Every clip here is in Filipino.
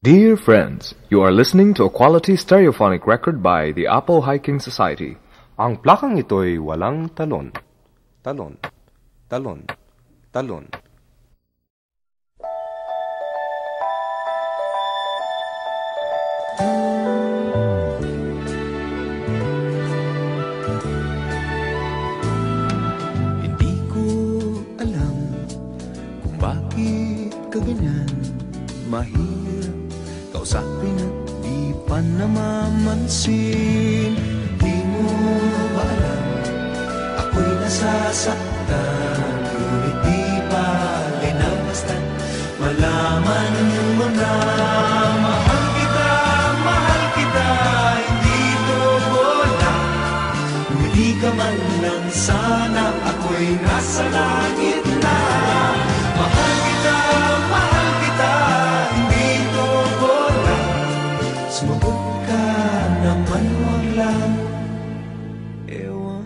Dear friends, you are listening to a quality stereophonic record by the Apple Hiking Society. Ang plakang ito'y walang talon. Talon. Talon. Talon. Hindi ko alam kung bakit kaganyan. Mahirap kausapin at di pa namamansin. Di mo ba alam ako'y nasasaktan, ngunit di bale na basta't malaman mo na mahal kita, hindi to bola. Hindi ka man lang sana, ako'y nasa langit na. Mahal kita, hindi to bola. Sumagot ka naman, wag lang ewan.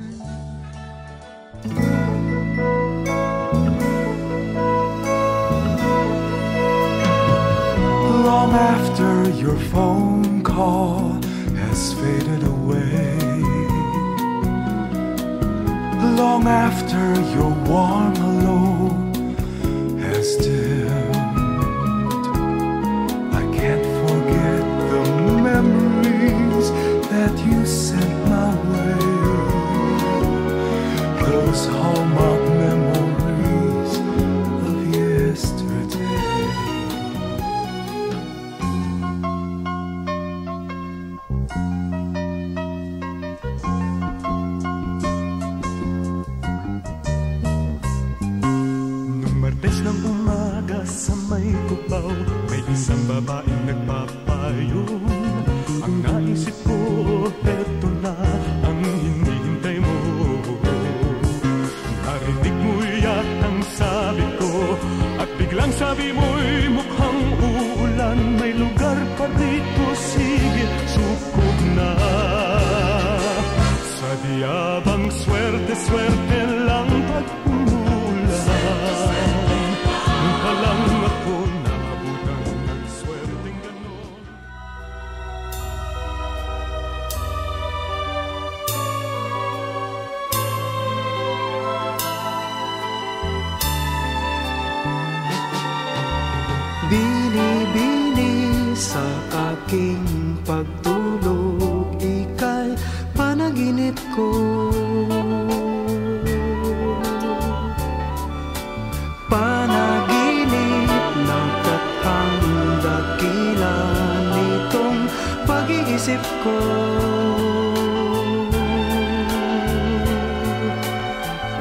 Long after your phone call has faded away, long after your warm hello has dimmed, I can't forget the memories that you sent my way. Those hallmark memories of yesterday. Nung Martes ng umaga sa may kubaw, may isang babaeng nagpapayong. Ang naisip ko, eto na ang hinihintay mo. Narinig mo yatang sabi ko, at biglang sabi mo'y mukhang uulan. May lugar pa dito, sige, sukob na. Sa diabang swerte lang pag-umulan. Nung palang ako nakabutan ng swerteng ganon. Bini-bini sa aking pagtulog, ika'y panaginip ko. Panaginip na kathang dakila nitong pag-iisip ko.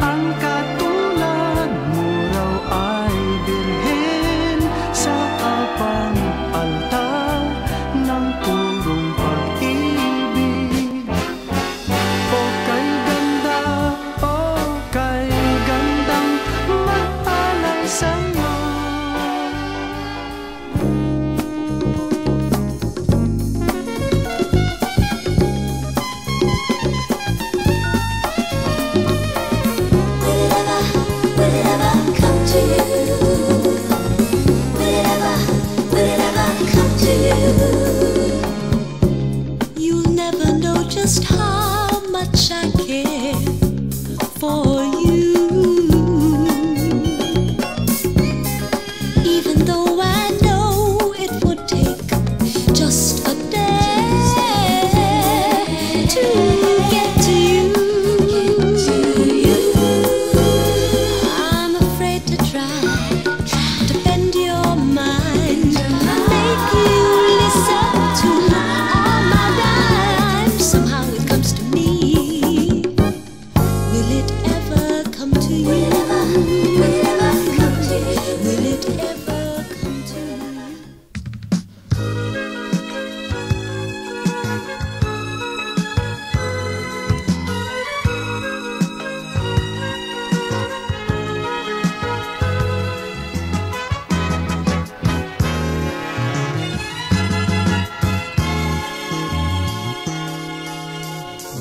Ang katulad mo raw ay birhen sa abang altar ng purong pag-ibig. O kay gandang maalay sa'yo. Will it ever come to you? Will it ever come to you? You'll never know just how much I care for you. Even though I know it would take just a day to get to you. I'm afraid to try to bend your mind, make you listen to all my rhymes. Somehow it comes to me. Will it ever come to you? Will it ever come to you? Will it ever come to you?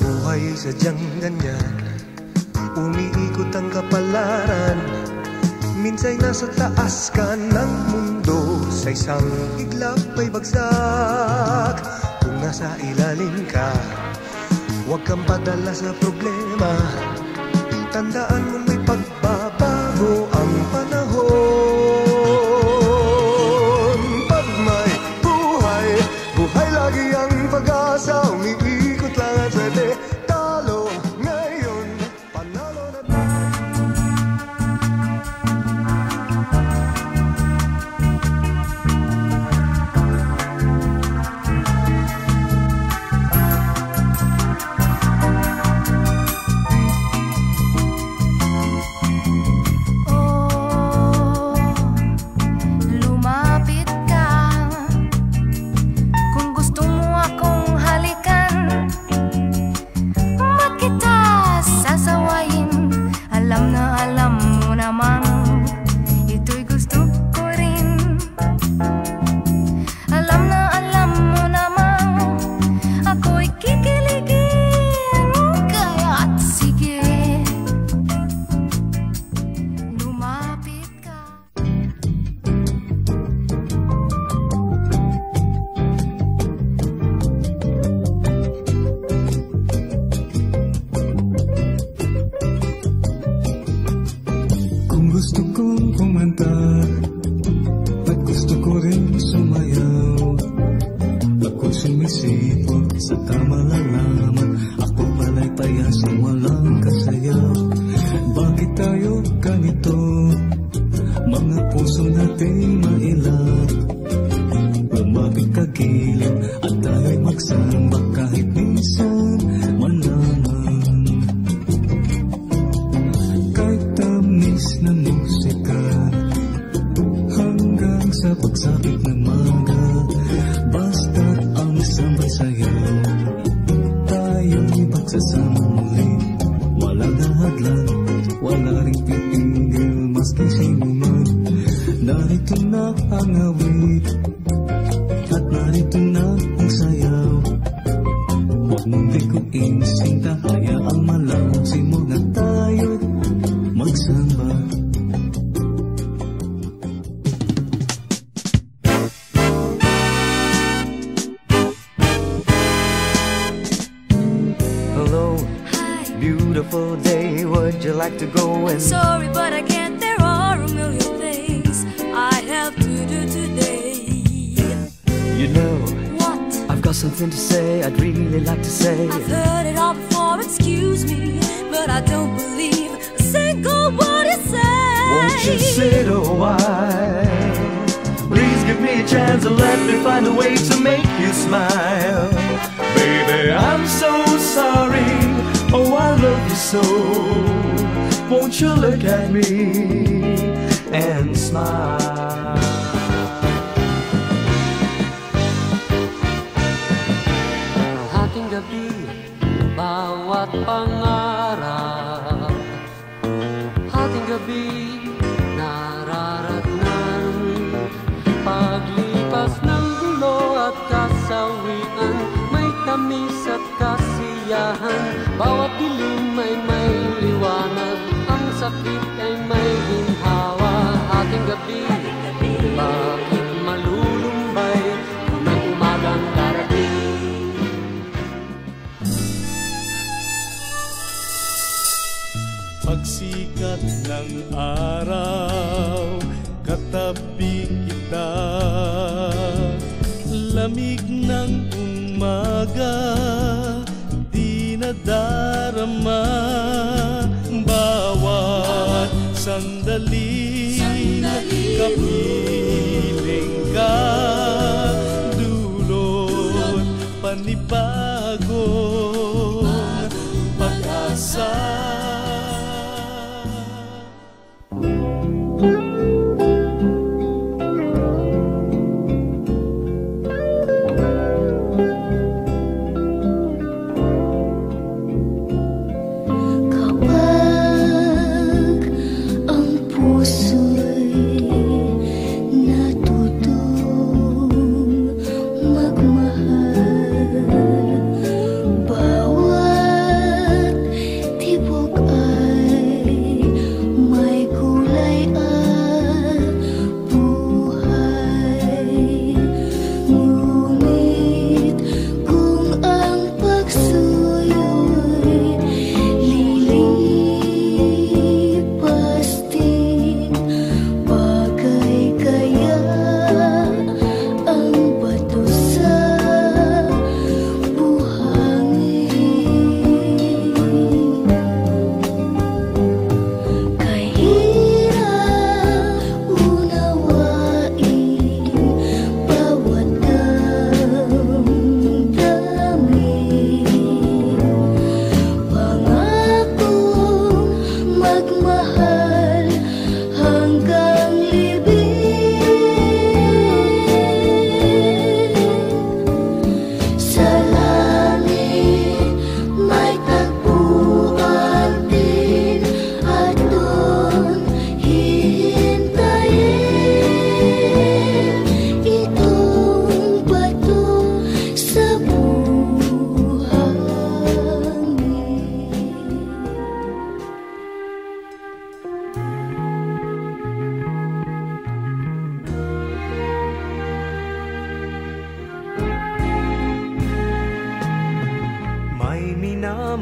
Buhay sadyang ganyan, umiikot ang kapalaran. Minsan nasa taas ka ng mundo, bato sa isang iglap may bagsak. Kung nasa ilalim ka, huwag kang padala sa problema. Tandaan mo may pagbabago ang panahon. Pag may buhay, buhay lagi ang pag-asa. Umiikot lang at sa talo ngayon, panalo na. Gusto kong kumanta at gusto ko rin sumayaw. Ako'y sumisipot sa kamalalaman, ako pala'y payasang walang kasayaw. Bakit tayo ganito? Mga puso nating mailap. Lumapit ka gilid at tayo'y magsamba kahit minsan man naman. Kahit tamis na musika hanggang sa pagsapit ng maga, basta't ang sambay sayaw, tayo'y magsasama muli. Walang nahadlan, wala rin pipigil maski sino man. Narito na ang awit at narito na ang sayaw. Huwag mong likuin, sinta, hayaang malausin mo na tayo'y magsamba. Hello, Hi. beautiful day. Would you like to go and Sorry, but I can't. There are a million things I have to do today. you know? What? I've got something to say. I'd really like to say. I've heard it all before, excuse me, but I don't believe a single word you say. Won't you sit a while? Please give me a chance and let me find a way to make you smile. Baby, I'm so sorry. Oh, I love you so. Won't you look at me and smile? Ating gabi, bawat pangarap. Ating gabi, nararatnan. Paglipas ng gulo at kasawian, may tamis at kasiyahan. Bawat dilim ay may liwanag, ang sakit ay may ginhawa. Ating gabi, bakit malulumbay kung may umagang darating? Pagsikat ng araw, katabi kita. Lamig ng umaga, di nadarama. Bawat sandali, kapiling ka. Dulot panibagong pag-asa. Kapag ang puso'y natutong magmahal,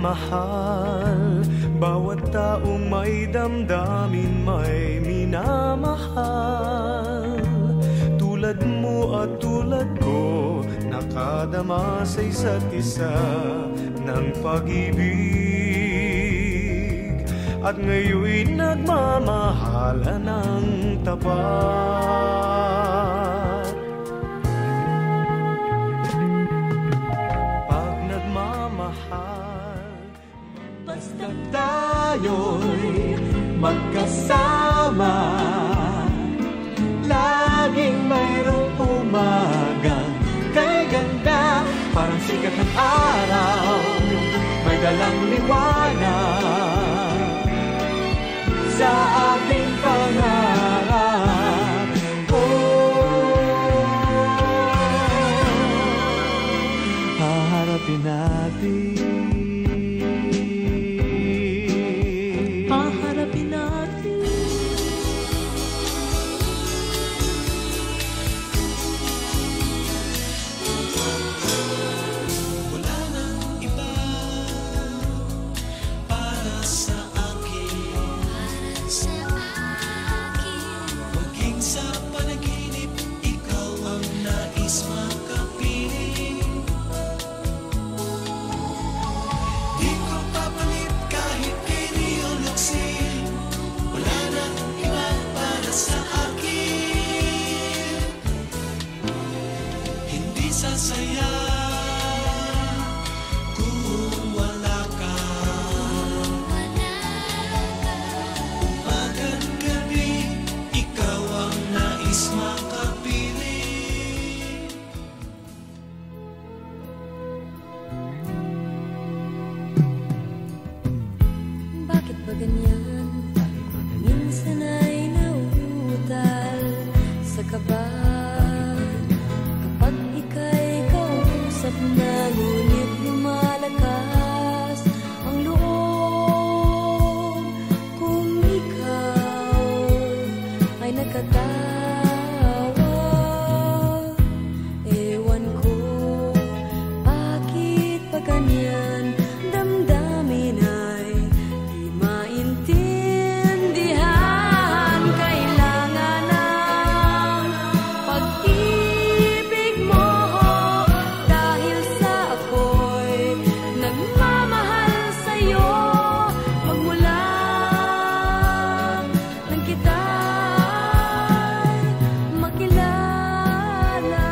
nagmamahal. Bawat taong may damdamin may minamahal. Tulad mo at tulad ko, nakadama sa isa't isa ng pag-ibig. At ngayon nagmamahalan ng tapat. Pag nagmamahal, basta tayo'y magkasama, laging mayroong umagang kay ganda. Parang sikat ng araw, may dalang liwanag sa ating pangarap. Haharapin natin, Haharapin natin. Wala nang iba para sa akin. Maging sa panaginip, ikaw ang nais makapiling. Di ko papalit kahit kay Rio Luxin. Wala nang iba para sa akin. Hindi sasaya kung wala ka. Umagang gabi, ikaw ang nais makapiling. Bakit ba ganyan? Minsan ay nauutal sa kaba. Kapag ika'y kausap na, ngunit lumalakas ang loob. Kung ikaw ay nagkatawa, ewan ko bakit ba ganyan. Damdamin ay di maintindihan. Kailangan ng pag-ibig mo, dahil sa ako'y nagmamahal sa'yo. Magmula nang kita'y makilala.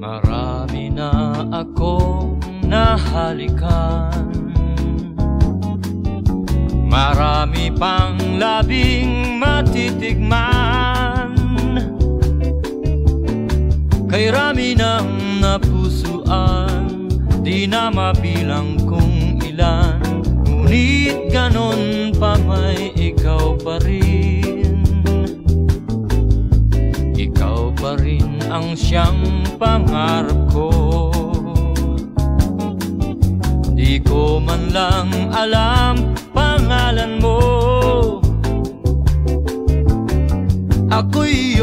Marami na akong nahalikan, marami pang labing matitikman. Kay rami ng napusuan, di na mabilang kung ilan. Ngunit ganon pa may ikaw pa rin. Ikaw pa rin ang siyang pangarap ko. Di ko man lang alam pangalan mo. Ako'y